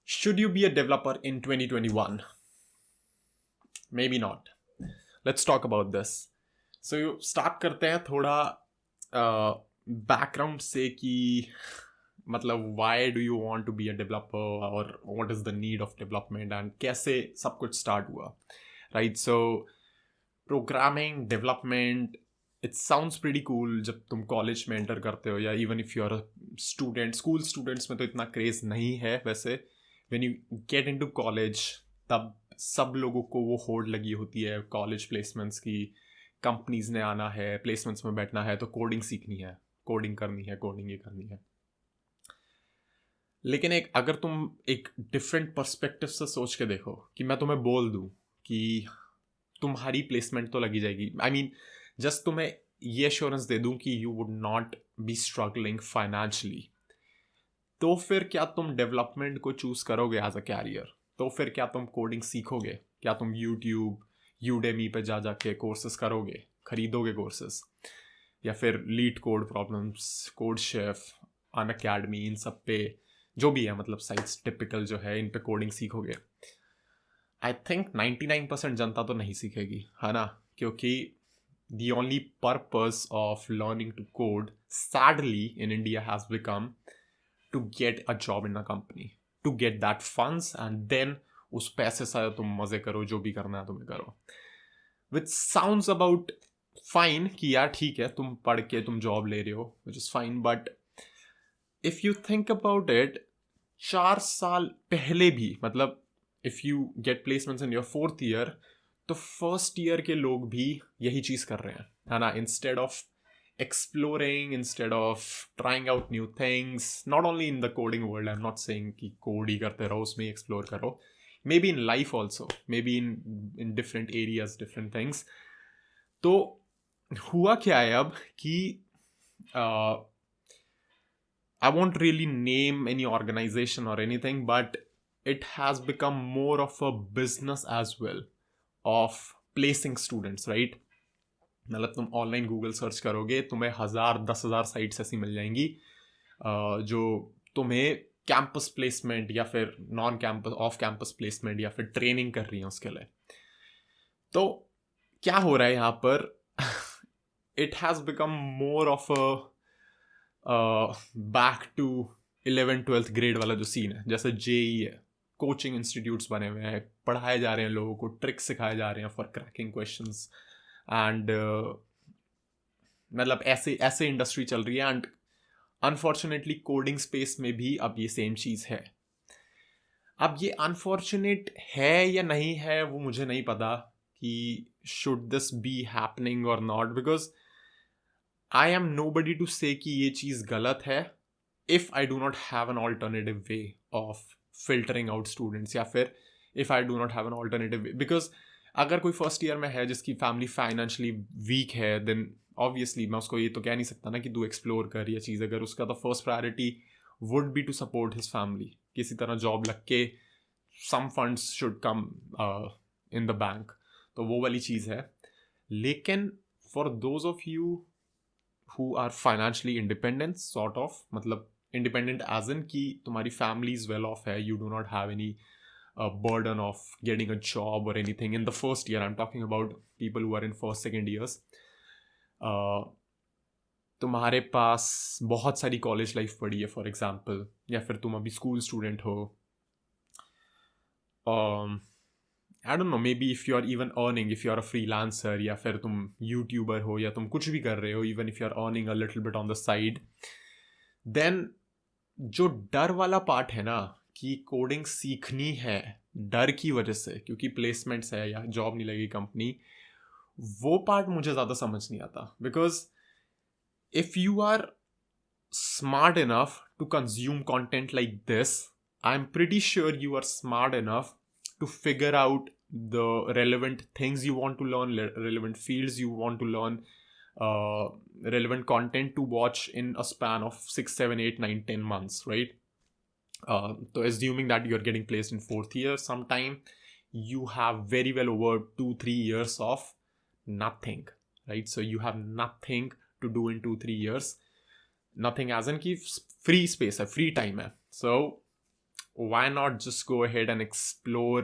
Should you be a developer in 2021? Maybe not. Let's talk about this. So start करते हैं थोड़ा background से कि मतलब why do you want to be a developer और what is the need of development and कैसे सब कुछ start हुआ, right? So programming development, it sounds pretty cool जब तुम कॉलेज में एंटर करते हो या even if you are student. School students में तो इतना क्रेज नहीं है वैसे. When you get into college तब सब लोगों को वो होड़ लगी होती है कॉलेज प्लेसमेंट्स की. कंपनीज ने आना है, प्लेसमेंट्स में बैठना है, तो कोडिंग सीखनी है, कोडिंग करनी है, कोडिंग ये करनी है. लेकिन अगर तुम एक डिफरेंट पर्सपेक्टिव से सोच के देखो कि मैं तुम्हें बोल दूं कि तुम्हारी प्लेसमेंट तो लगी जाएगी, आई मीन जस्ट तुम्हें ये एश्योरेंस दे दूं कि you would not be struggling financially, तो फिर क्या तुम डेवलपमेंट को चूज करोगे एज अ कैरियर? तो फिर क्या तुम कोडिंग सीखोगे? क्या तुम यूट्यूब, यूडेमी पे जा जाके कोर्सेस करोगे, खरीदोगे कोर्सेस? या फिर LeetCode problems, CodeChef, Unacademy, इन सब पे जो भी है मतलब साइट्स टिपिकल जो है इन पे कोडिंग सीखोगे? आई थिंक 99% जनता तो नहीं सीखेगी, है ना? क्योंकि the only purpose of learning to code, sadly, in India has become to get a job in a company, to get that funds, and then उस पैसे से तुम मजे करो, जो भी करना है तुम्हें करो. Which sounds about fine कि यार ठीक है तुम पढ़ के तुम जॉब ले रहे हो, which is fine, but if you think about it, 4 साल पहले भी मतलब if you get placements in your 4th year, तो फर्स्ट ईयर के लोग भी यही चीज़ कर रहे हैं, है ना? Instead of exploring, instead of trying out new things, not only in the coding world, I am not saying कि कोड ही करते रहो, उसमें एक्सप्लोर करो, may be in life also, may be in different areas, different things. तो हुआ क्या है अब कि I won't really name any organization or anything, but it has become more of a business as well of placing students, right? मतलब तुम online Google search करोगे, तुम्हें 1000 साइट्स ऐसी मिल जाएंगी जो तुम्हें कैंपस प्लेसमेंट या फिर non campus, off campus placement या फिर ट्रेनिंग कर रही हैं उसके लिए. तो क्या हो रहा है यहाँ पर? It has become more of a back to 11th-12th grade वाला जो सीन है, जैसे जेई है, कोचिंग इंस्टीट्यूट्स बने हुए हैं, पढ़ाए जा रहे हैं लोगों को, ट्रिक्स सिखाए जा रहे हैं फॉर क्रैकिंग क्वेश्चंस, एंड मतलब ऐसे ऐसे इंडस्ट्री चल रही है. एंड अनफॉर्चुनेटली कोडिंग स्पेस में भी अब ये सेम चीज़ है. अब ये अनफॉर्चुनेट है या नहीं है वो मुझे नहीं पता कि शुड दिस बी हैपनिंग और not, because I am nobody to say कि ये चीज़ गलत है if I do not have an alternative way of filtering out students, या फिर if I do not have an alternative way. Because अगर कोई फर्स्ट ईयर में है जिसकी फैमिली फाइनेंशियली वीक है, देन ऑब्वियसली मैं उसको ये तो कह नहीं सकता ना कि तू एक्सप्लोर कर ये चीज़. अगर उसका तो first priority would be to support his family, किसी तरह जॉब लग के some funds should come in the bank, तो वो वाली चीज़ है. लेकिन for those of you who are financially independent, sort of, मतलब independent as in कि तुम्हारी family is well off है, you do not have any burden of getting a job or anything in the first year. I'm talking about people who are in first, second years. तुम्हारे पास बहुत सारी college life पड़ी है for example, या फिर तुम अभी स्कूल स्टूडेंट हो. I don't know, maybe if you are even earning, if you are a freelancer, या फिर तुम यूट्यूबर हो, या तुम कुछ भी कर रहे हो, even if you are earning a little bit on the side, then जो डर वाला पार्ट है ना कि कोडिंग सीखनी है डर की वजह से क्योंकि प्लेसमेंट्स है या जॉब नहीं लगी कंपनी, वो पार्ट मुझे ज़्यादा समझ नहीं आता. Because if you are smart enough to consume content like this, I am pretty sure you are smart enough to figure out the relevant things you want to learn, relevant fields you want to learn, relevant content to watch in a span of 6, 7, 8, 9, 10 months, right? So assuming that you're getting placed in 4th year sometime, you have very well over 2-3 years of nothing, right? So you have nothing to do in 2-3 years. Nothing as in कि free space है, free time है. So why not just go ahead and explore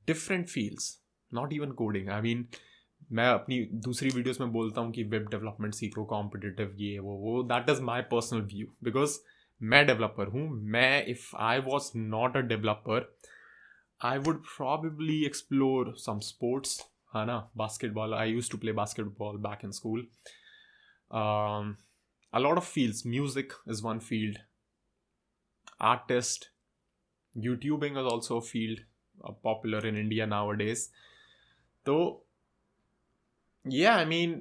different fields, not even coding. I mean, मैं अपनी दूसरी videos में बोलता हूँ कि वेब डेवलपमेंट सीखो, कॉम्पिटिटिव, ये वो that is my personal view, because मैं डेवलपर हूँ. मैं if I was not a developer I would probably explore some sports, है ना. Basketball, I use to play basketball back in school. A lot of fields. Music is one field. Artist. YouTubing is also a field popular in India nowadays. So, yeah, I mean,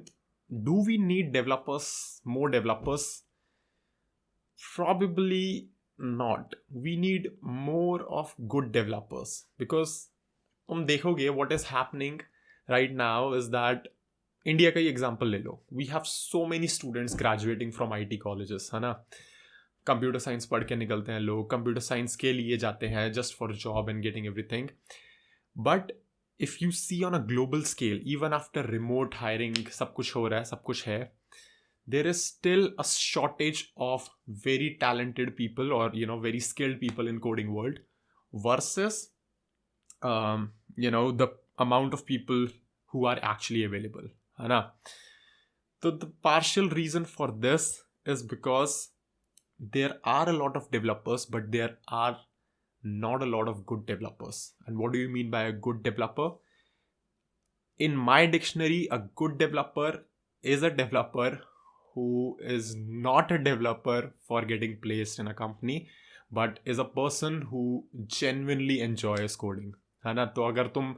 do we need developers, more developers? Probably not. We need more of good developers, because तुम देखोगे what is happening right now is that India का ही example ले लो. We have so many students graduating from IT colleges, है ना. Computer science पढ़ के निकलते हैं लोग, कंप्यूटर साइंस के लिए जाते हैं just for job and getting everything. But if you see on a global scale, even after remote hiring सब कुछ हो रहा है, सब कुछ है, there is still a shortage of very talented people और very skilled people in coding world versus the amount of people who are actually available, है ना. So the partial reason for this is because there are a lot of developers, but there are not a lot of good developers. And what do you mean by a good developer? In my dictionary, a good developer is a developer who is not a developer for getting placed in a company, but is a person who genuinely enjoys coding, है ना. तो अगर तुम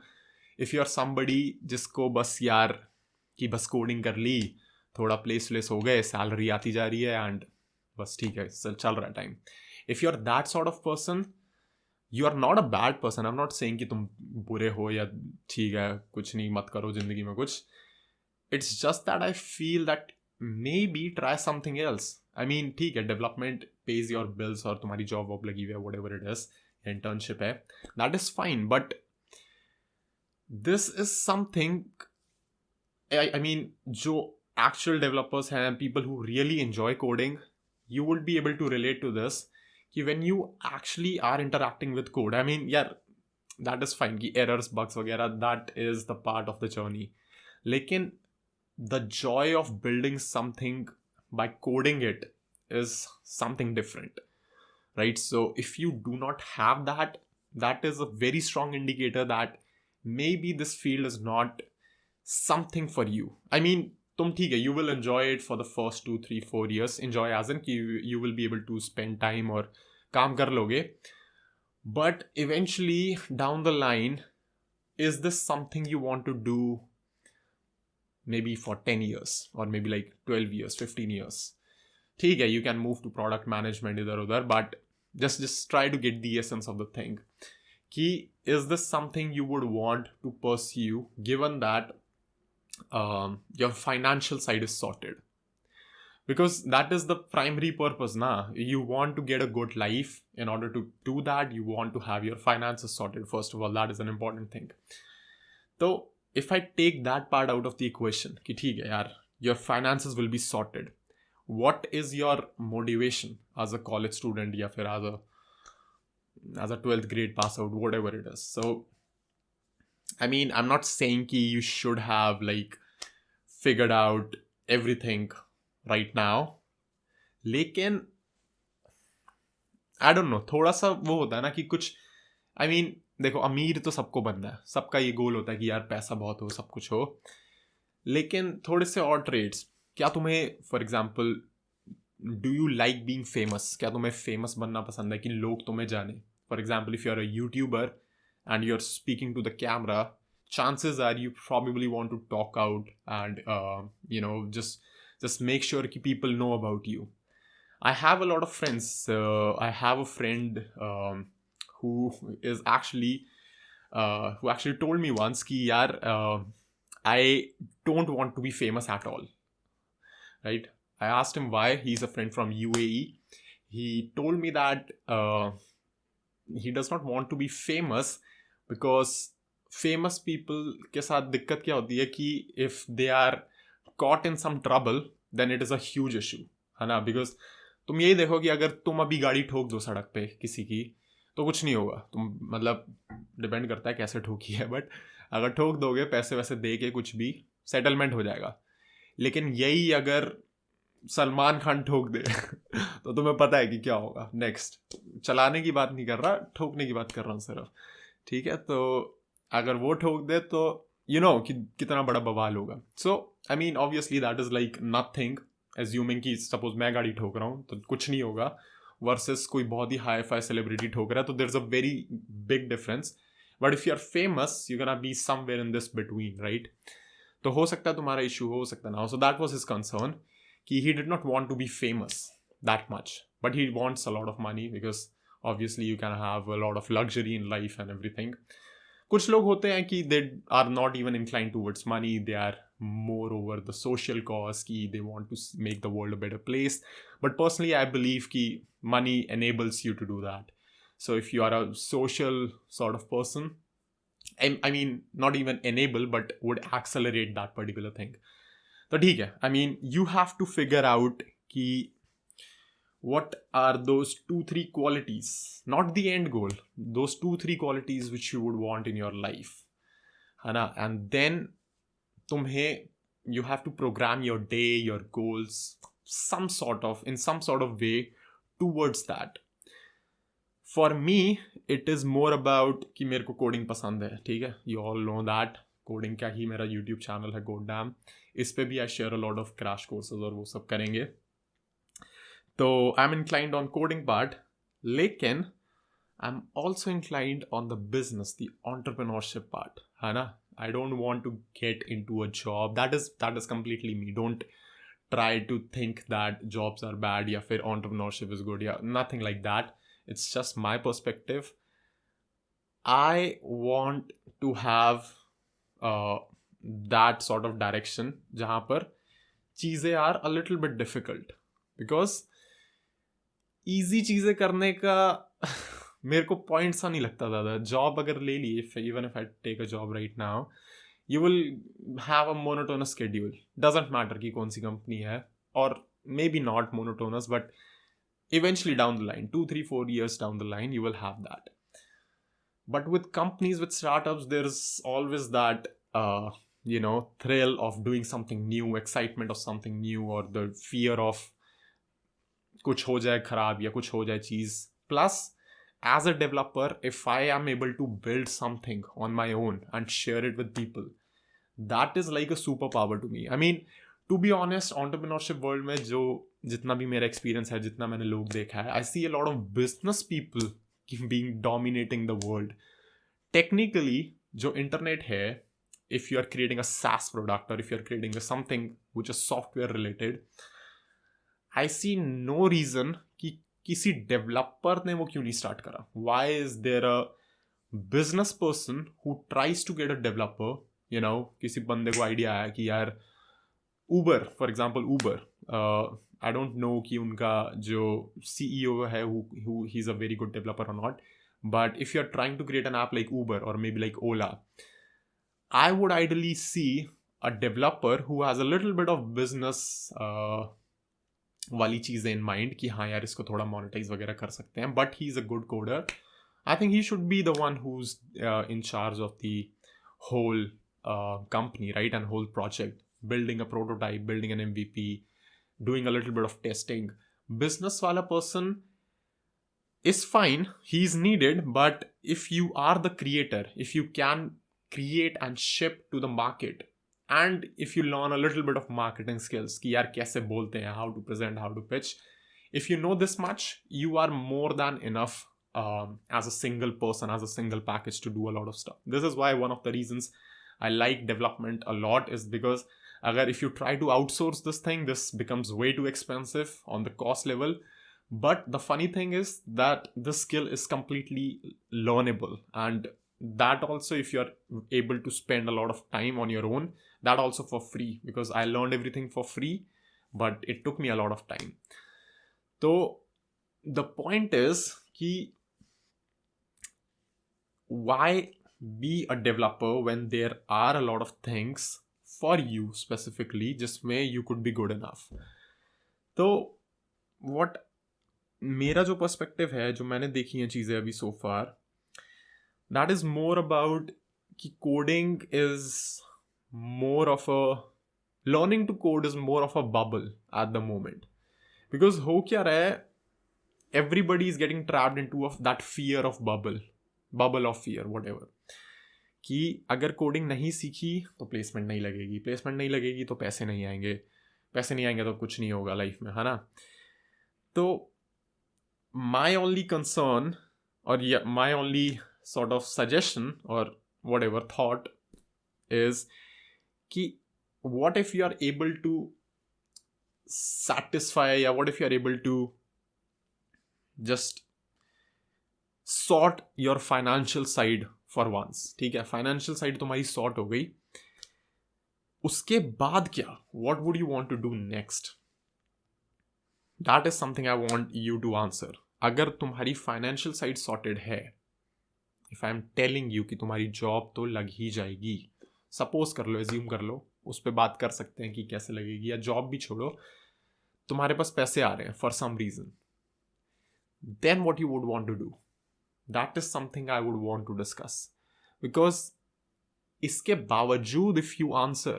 if you are somebody जिसको बस यार कि बस कोडिंग कर ली, थोड़ा प्लेस हो गए, सैलरी आती जा रही है एंड बस ठीक है चल रहा है time, if you are that sort of person, you are not a bad person. I am not saying कि तुम बुरे हो या ठीक है कुछ नहीं मत करो ज़िंदगी में कुछ. It's just that I feel that may be try something else. I mean ठीक है, डेवलपमेंट पेज योर बिल्स और तुम्हारी जॉब वॉब लगी हुई है, whatever it is, internship है, that is fine. But this is something, I mean, जो actual developers हैं, people who really enjoy coding, you would be able to relate to this, कि when you actually are interacting with code, I mean, yeah, that is fine, कि errors, bugs वगैरह, that is the part of the journey. लेकिन the joy of building something by coding it is something different, right? So if you do not have that, that is a very strong indicator that maybe this field is not something for you. I mean, तुम ठीक है, you will enjoy it for the first 2, 3, 4 years. Enjoy as in कि you will be able to spend time और काम कर लोगे. But eventually down the line, is this something you want to do maybe for 10 years or maybe like 12 years, 15 years? ठीक है, you can move to product management इधर उधर, but just try to get the essence of the thing. कि is this something you would want to pursue given that your financial side is sorted? Because that is the primary purpose, na. You want to get a good life. In order to do that, you want to have your finances sorted. First of all, that is an important thing. So if I take that part out of the equation, कि ठीक है यार, your finances will be sorted, what is your motivation as a college student या फिर as a 12th grade pass out, whatever it is? So I mean, I'm not saying कि you should have like figured out everything right now, लेकिन I don't know, थोड़ा सा वो होता है ना कि कुछ, I mean, देखो अमीर तो सबको बनना है, सबका ये गोल होता है कि यार पैसा बहुत हो, सब कुछ हो, लेकिन थोड़े से और ट्रेड्स, क्या तुम्हें for example do you like being famous? क्या तुम्हें फेमस बनना पसंद है कि लोग तुम्हें जाने? For example if you are a YouTuber and you're speaking to the camera, chances are you probably want to talk out and just make sure that people know about you. I have a lot of friends. I have a friend who is actually who actually told me once कि यार I don't want to be famous at all, right? I asked him why. He's a friend from UAE. He told me that he does not want to be famous because famous people के साथ दिक्कत क्या होती है कि if they are caught in some trouble then it is a huge issue, है ना? Because तुम यही देखो कि अगर तुम अभी गाड़ी ठोक दो सड़क पे किसी की, तो कुछ नहीं होगा। तुम मतलब डिपेंड करता है कैसे ठोकी है, बट अगर ठोक दोगे पैसे वैसे दे के कुछ भी सेटलमेंट हो जाएगा। लेकिन यही अगर सलमान खान ठोक दे तो तुम्हें पता है कि क्या होगा नेक्स्ट। चलाने की बात नहीं कर रहा, ठोकने की बात कर रहा हूँ सिर्फ, ठीक है। तो अगर वो ठोक दे तो कि कितना बड़ा बवाल होगा। So I mean obviously that is like nothing, assuming कि सपोज मैं गाड़ी ठोक रहा हूँ तो कुछ नहीं होगा, वर्सेस कोई बहुत ही हाई फाई सेलिब्रिटी ठोक रहा है, तो there is a very big difference. But if you are famous you can be somewhere in this between, right. तो हो सकता है तुम्हारा इशू, हो सकता ना हो। So that was his concern कि he did not want to be famous that much, but he wants a lot of money because obviously you can have a lot of luxury in life and everything. कुछ लोग होते हैं कि they are not even inclined towards money, they are more over the social cause कि they want to make the world a better place. But personally I believe कि money enables you to do that. So if you are a social sort of person, I mean not even enable but would accelerate that particular thing. तो ठीक है, I mean you have to figure out कि what are those 2-3 qualities, not the end goal, those 2-3 qualities which you would want in your life, है ना। and then तुम्हें you have to program your day, your goals in some sort of way towards that. For me it is more about कि मेरे को coding पसंद है, ठीक है, you all know that coding का ही मेरा यूट्यूब चैनल है कोडडैम, इस पे भी I share a lot of crash courses और वो सब करेंगे। तो I am inclined on coding part, लेकिन I am also inclined on the business, the entrepreneurship part, है ना। I don't want to get into a job, that is completely me. Don't try to think that jobs are bad या फिर entrepreneurship is good, या nothing like that. It's just my perspective. I want to have that sort of direction जहाँ पर चीज़ें are a little bit difficult, because easy चीज़ें करने का मेरे को पॉइंट सा नहीं लगता ज़्यादा। जॉब अगर ले ली, even if I take a job right now, you will have a monotonous schedule, doesn't matter कि कौन सी कंपनी है, or maybe not monotonous but eventually down the line 2-3-4 years down the line you will have that. But with companies, with startups, there's always that thrill of doing something new, excitement of something new, or the fear of कुछ हो जाए खराब या कुछ हो जाए चीज। Plus as a developer, if I am able to build something on my own and share it with people, that is like a superpower to me. I mean, to be honest, entrepreneurship world में जो जितना भी मेरा experience है, जितना मैंने लोग देखा है, I see a lot of business people being dominating the world. Technically जो internet है, if you are creating a SaaS product or if you are creating something which is software related, I see no reason कि किसी developer ने वो क्यों नहीं start करा. Why is there a business person who tries to get a developer, किसी बंदे को idea आया कि यार Uber, for example, Uber, I don't know कि उनका जो CEO है who he's a very good developer or not, but if you're trying to create an app like Uber or maybe like Ola, I would ideally see a developer who has a little bit of business वाली चीज़ें in mind कि हाँ यार इसको थोड़ा monetize वगैरह कर सकते हैं, but he's a good coder. I think he should be the one who's in charge of the whole company, right, and whole project, building a prototype, building an MVP, doing a little bit of testing. Business wala person is fine, he's needed, but if you are the creator, if you can create and ship to the market, and if you learn a little bit of marketing skills कि यार कैसे बोलते हैं, how to present, how to pitch, if you know this much, you are more than enough as a single person, as a single package to do a lot of stuff. This is why one of the reasons I like development a lot is because if you try to outsource this thing, this becomes way too expensive on the cost level. But the funny thing is that this skill is completely learnable, and that also, if you're able to spend a lot of time on your own, that also for free, because I learned everything for free, but it took me a lot of time. So the point is कि why be a developer when there are a lot of things for you specifically जिसमें you could be good enough. So what मेरा जो perspective है, जो मैंने देखी हैं चीज़ें अभी so far, that is more about कि coding is more of a learning to code is more of a bubble at the moment. Because हो क्या रहा है, everybody is getting trapped into of that fear of bubble of fear whatever, कि अगर coding नहीं सीखी तो placement नहीं लगेगी, प्लेसमेंट नहीं लगेगी तो पैसे नहीं आएंगे, पैसे नहीं आएंगे तो कुछ नहीं होगा लाइफ में, है ना. तो माई ओनली कंसर्न और my only sort of suggestion और वट एवर थॉट इज कि what if you are able to satisfy, या what if you are able to just sort your financial side for once. ठीक है, financial side तुम्हारी sort हो गई, उसके बाद क्या, what would you want to do next? That is something I want you to answer. अगर तुम्हारी फाइनेंशियल साइड सॉर्टेड है, if I am telling you कि तुम्हारी जॉब तो लग ही जाएगी, सपोज कर लो, एज्यूम कर लो, उस पर बात कर सकते हैं कि कैसे लगेगी, या जॉब भी छोड़ो, तुम्हारे पास पैसे आ रहे हैं for some reason, then what you would want to do, that is something I would want to discuss. Because इसके बावजूद if you answer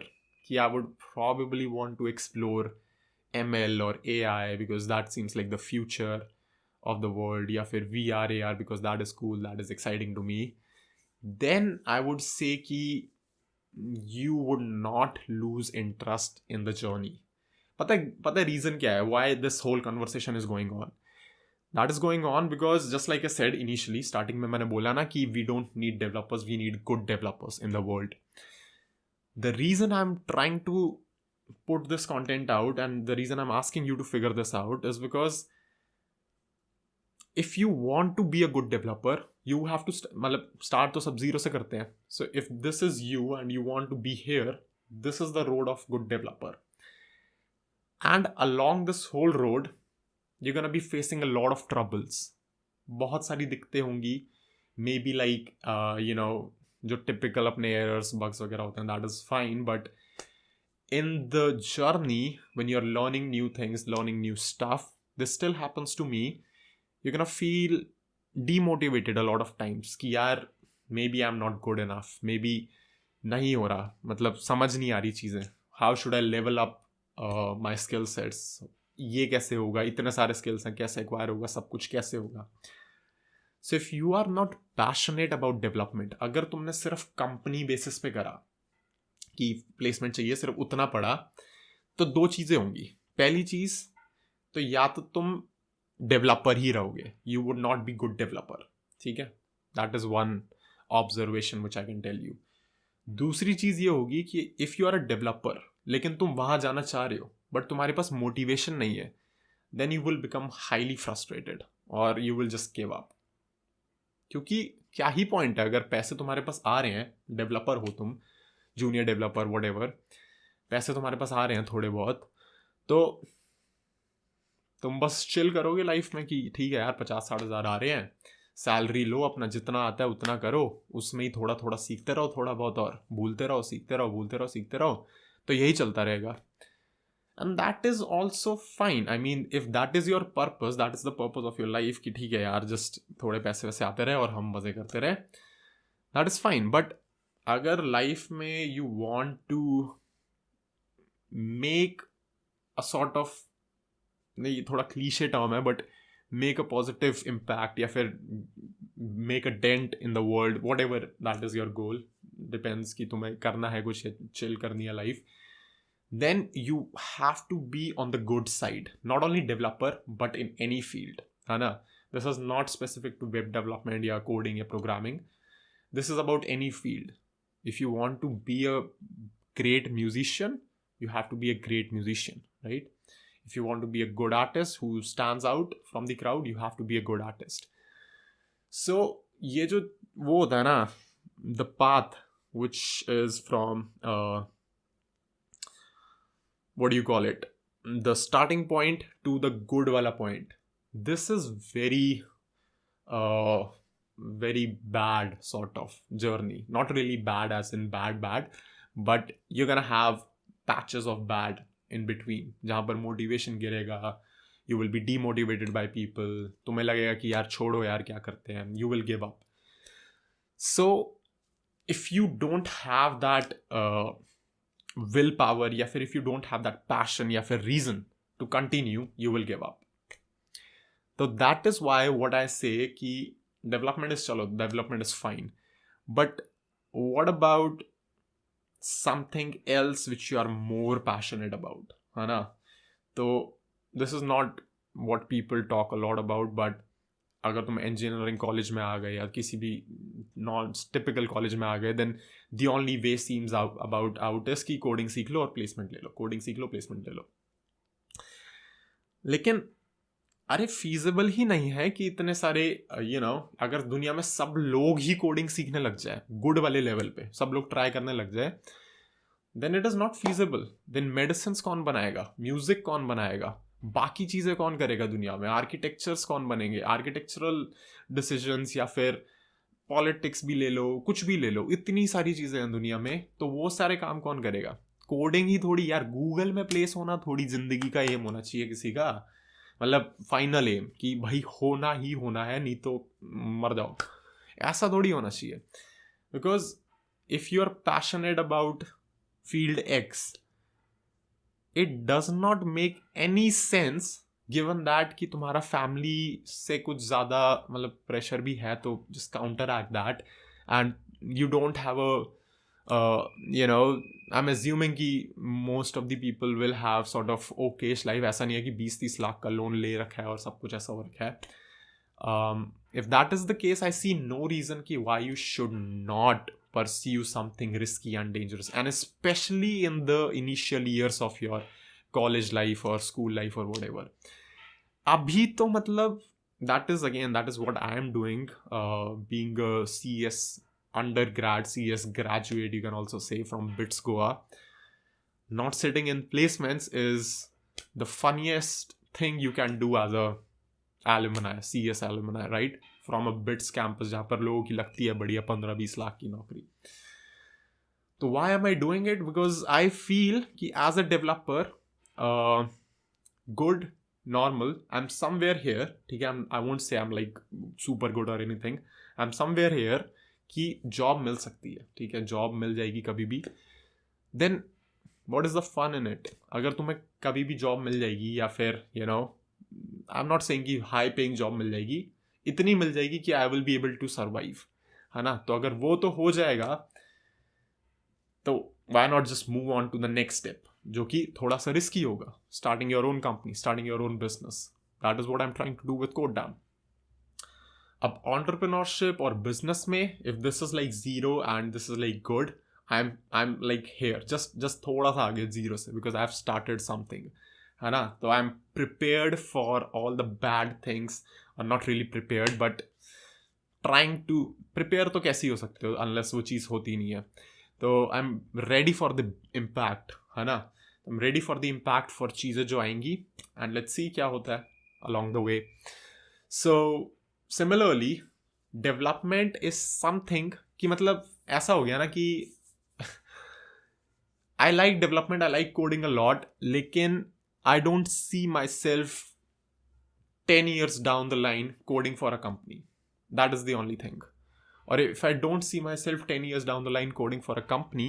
कि I would probably want to explore ML or AI because that seems like the future of the world, या फिर VR AR because that is cool, that is exciting to me, then I would say कि you would not lose interest in the journey. पता है reason क्या है, why this whole conversation is going on? That is going on because just like I said initially, starting में मैंने बोला ना कि we don't need developers, we need good developers in the world. The reason I'm trying to put this content out and the reason I'm asking you to figure this out is because if you want to be a good developer, you have to मतलब start तो सब zero से करते हैं. So if this is you and you want to be here, this is the road of good developer. And along this whole road, you're gonna be facing a lot of troubles. बहुत सारी दिक्कतें होंगी, maybe like जो typical अपने errors bugs वगैरह होते हैं, that is fine, but in the journey when you are learning new things, learning new stuff, this still happens to me, you can feel demotivated a lot of times कि यार maybe I am not good enough, maybe नहीं हो रहा, मतलब समझ नहीं आ रही चीज़ें, how should I level up my skill sets, ये कैसे होगा, इतने सारे स्किल्स हैं, कैसे एक्वायर होगा, सब कुछ कैसे होगा. So if you are not passionate about development, अगर तुमने सिर्फ कंपनी बेसिस पे करा कि प्लेसमेंट चाहिए, सिर्फ उतना पढ़ा, तो दो चीज़ें होंगी. पहली चीज़ तो या तो तुम डेवलपर ही रहोगे, you would not be good developer, ठीक है, that is one observation which I can tell you. दूसरी चीज़ ये होगी कि if you are a developer लेकिन तुम वहाँ जाना चाह रहे हो बट तुम्हारे पास मोटिवेशन नहीं है, then you will become highly frustrated और you will just give up. क्योंकि क्या ही पॉइंट है अगर पैसे तुम्हारे पास आ रहे हैं, डेवलपर हो तुम, जूनियर डेवलपर व्हाटएवर, पैसे तुम्हारे पास आ रहे हैं थोड़े बहुत, तो तुम बस चिल करोगे लाइफ में कि ठीक है यार 50-60 हज़ार आ रहे हैं, सैलरी लो, अपना जितना आता है उतना करो, उसमें ही थोड़ा थोड़ा सीखते रहो, थोड़ा बहुत और भूलते रहो, सीखते रहो, भूलते रहो, सीखते रहो, तो यही चलता रहेगा. And that is also fine. I mean, if that is your purpose, that is the purpose of your life, कि ठीक है यार just थोड़े पैसे वैसे आते रहे और हम मज़े करते रहे, that is fine. But अगर life में you want to make a sort of, नहीं थोड़ा cliche term है, but make a positive impact या फिर make a dent in the world, whatever that is your goal, depends कि तुम्हें करना है कुछ, chill करनी है life, then you have to be on the good side, not only developer but in any field, है ना. This is not specific to web development या coding या programming, this is about any field. If you want to be a great musician, you have to be a great musician, right? If you want to be a good artist who stands out from the crowd, you have to be a good artist. So ये जो वो होता है ना, the path which is from what do you call it, the starting point to the good wala point, this is very very bad sort of journey. Not really bad as in bad, but you're gonna have patches of bad in between, जहाँ पर motivation गिरेगा, you will be demotivated by people, तुम्हें लगेगा कि यार छोड़ो यार क्या करते हैं, you will give up. So if you don't have that willpower, या फिर if you don't have that passion या फिर reason to continue, you will give up. So that is why what I say कि development is चलो, development is fine, but what about something else which you are more passionate about, है ना? तो this is not what people talk a lot about, but अगर तुम engineering college में आ गए या किसी भी non typical college में आ गए, then the only way seems out is कि coding सीख लो और placement ले लो, coding सीख लो placement ले लो. लेकिन अरे feasible ही नहीं है कि इतने सारे अगर दुनिया में सब लोग ही कोडिंग सीखने लग जाए गुड वाले लेवल पे, सब लोग ट्राई करने लग जाए, then it is not feasible. Then medicines कौन बनाएगा, म्यूजिक कौन बनाएगा, बाकी चीज़ें कौन करेगा दुनिया में, आर्किटेक्चर्स कौन बनेंगे, आर्किटेक्चरल डिसीजंस या फिर पॉलिटिक्स भी ले लो, कुछ भी ले लो, इतनी सारी चीज़ें हैं दुनिया में, तो वो सारे काम कौन करेगा? कोडिंग ही थोड़ी यार, गूगल में प्लेस होना थोड़ी जिंदगी का एम होना चाहिए किसी का, मतलब फाइनल एम कि भाई होना ही होना है, नहीं तो मर जाओ, ऐसा थोड़ी होना चाहिए. Because if you are passionate about field X, it does not make any sense given that कि तुम्हारा फैमिली से कुछ ज़्यादा मतलब प्रेशर भी है, तो just counteract that and you don't have I am assuming कि most of the people will have sort of okayish life. ऐसा नहीं है कि 20-30 लाख का लोन ले रखा है और सब कुछ ऐसा हो रखा है. If that is the case, I see no reason कि why you should not pursue something risky and dangerous, and especially in the initial years of your college life or school life or whatever. Abhi to matlab, that is what I am doing, being a CS undergrad, CS graduate, you can also say, from BITS Goa. Not sitting in placements is the funniest thing you can do as a alumni, CS alumni, right? From a BITS campus जहाँ पर लोगों की लगती है बढ़िया 15-20 लाख की नौकरी. तो why am I doing it? Because I feel कि as a developer, good, normal, I'm somewhere here, ठीक है, I won't say I'm like super good or anything, I'm somewhere here कि जॉब मिल सकती है, ठीक है, जॉब मिल जाएगी कभी भी. Then what is the fun in it? अगर तुम्हें कभी भी जॉब मिल जाएगी या फिर I'm not saying कि हाई पेइंग जॉब मिल जाएगी, इतनी मिल जाएगी कि I will be able to survive, है ना? तो अगर वो तो हो जाएगा, तो why not just move on to the next step, जो कि थोड़ा सा रिस्की होगा, starting your own company, starting your own business. That is what I am trying to do with Codedamn. अब एंटरप्रेन्योरशिप और बिजनेस में, if this is like zero and this is like good, I am like here, जस्ट थोड़ा सा आगे zero से, because I have started something, है ना? तो I am prepared for all the bad things, और not really prepared, but trying to prepare. तो कैसे ही हो सकते हो अनलेस वो चीज़ होती नहीं है. तो I am ready for the impact, है ना? I am ready for the impact for चीज़ें जो आएंगी, एंड लेट्स सी क्या होता है along the way. So similarly development is something कि मतलब ऐसा हो गया ना कि I like development, I like coding a lot, लेकिन I don't see myself 10 years down the line coding for a company. That is the only thing. Or if I don't see myself 10 years down the line coding for a company,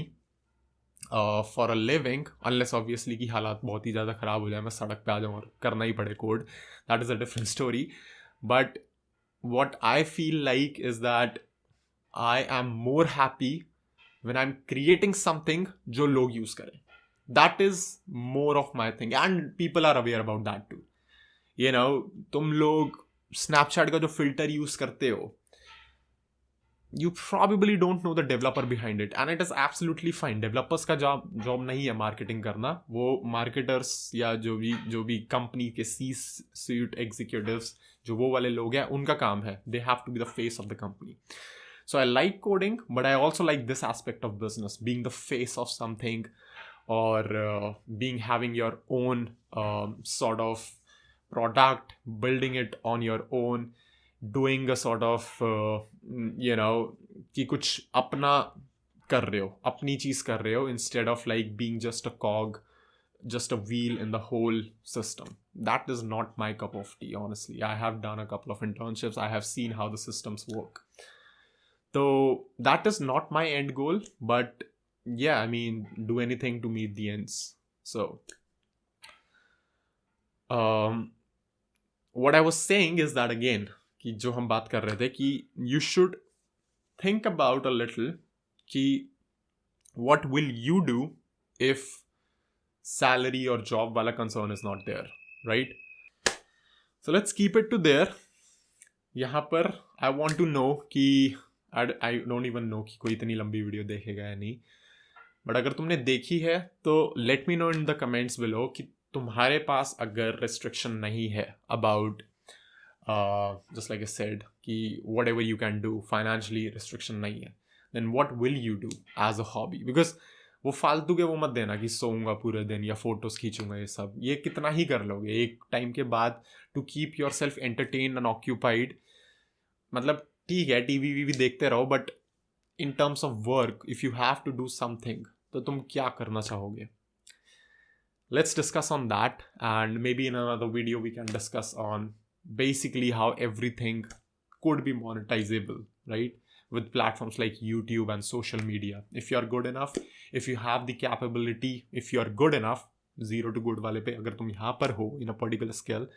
for a living, unless obviously कि हालात बहुत ही ज़्यादा ख़राब हो जाए, मैं सड़क पे आ जाऊँ और करना ही पड़े code, that is a different story. But what I feel like is that I am more happy when I'm creating something जो लोग यूज़ करें. That is more of my thing, and people are aware about that too. तुम लोग Snapchat का जो filter use करते हो, you probably don't know the developer behind it, and it is absolutely fine. Developers का job नहीं है marketing करना, वो मार्केटर्स या जो भी कंपनी के C-suite executives, जो वो वाले लोग हैं, उनका काम है. They have to be the face of the company. So I like coding, but I also like this aspect of business, being the face of something, or having your own sort of product, building it on your own, doing a sort of कि कुछ अपना कर रहे हो, अपनी चीज़ कर रहे हो, instead of like being just a cog, just a wheel in the whole system. that is not my cup of tea, honestly. I have done a couple of internships. I have seen how the systems work. So that is not my end goal, but yeah, I mean, do anything to meet the ends. So what I was saying is that again, कि जो हम बात कर रहे थे कि you should think about a little कि what will you do if salary or job wala concern is not there, right? So let's keep it to there. यहाँ पर I want to know कि I don't even know कि कोई इतनी लंबी video देखेगा या नहीं, बट अगर तुमने देखी है तो let me know in the comments below कि तुम्हारे पास अगर रिस्ट्रिक्शन नहीं है about just like I said कि whatever you can do, financially restriction नहीं है, then what will you do as a hobby? Because वो फालतू के वो मत देना कि सोऊंगा पूरे दिन या फोटोज खींचूंगा, ये सब ये कितना ही कर लोगे एक टाइम के बाद to keep your self entertain and occupied. मतलब ठीक है टीवी वी भी देखते रहो, but in terms of work, if you have to do something, तो तुम क्या करना चाहोगे? Let's discuss on that, and maybe in another video we can discuss on basically how everything could be monetizable, right? With platforms like YouTube and social media. If you are good enough, if you have the capability, if you are good enough, zero to good वाले पे अगर तुम यहाँ पर हो in a particular skill,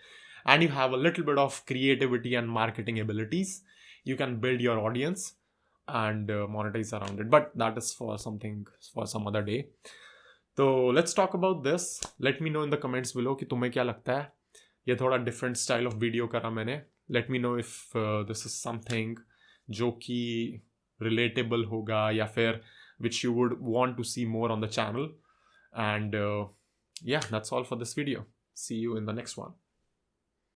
and you have a little bit of creativity and marketing abilities, you can build your audience and monetize around it, but that is for something for some other day. So let's talk about this. Let me know in the comments below कि तुम्हें क्या लगता है. ये थोड़ा different style of video करा मैंने. Let me know if this is something जो कि relatable होगा या फिर which you would want to see more on the channel. And yeah, that's all for this video. See you in the next one.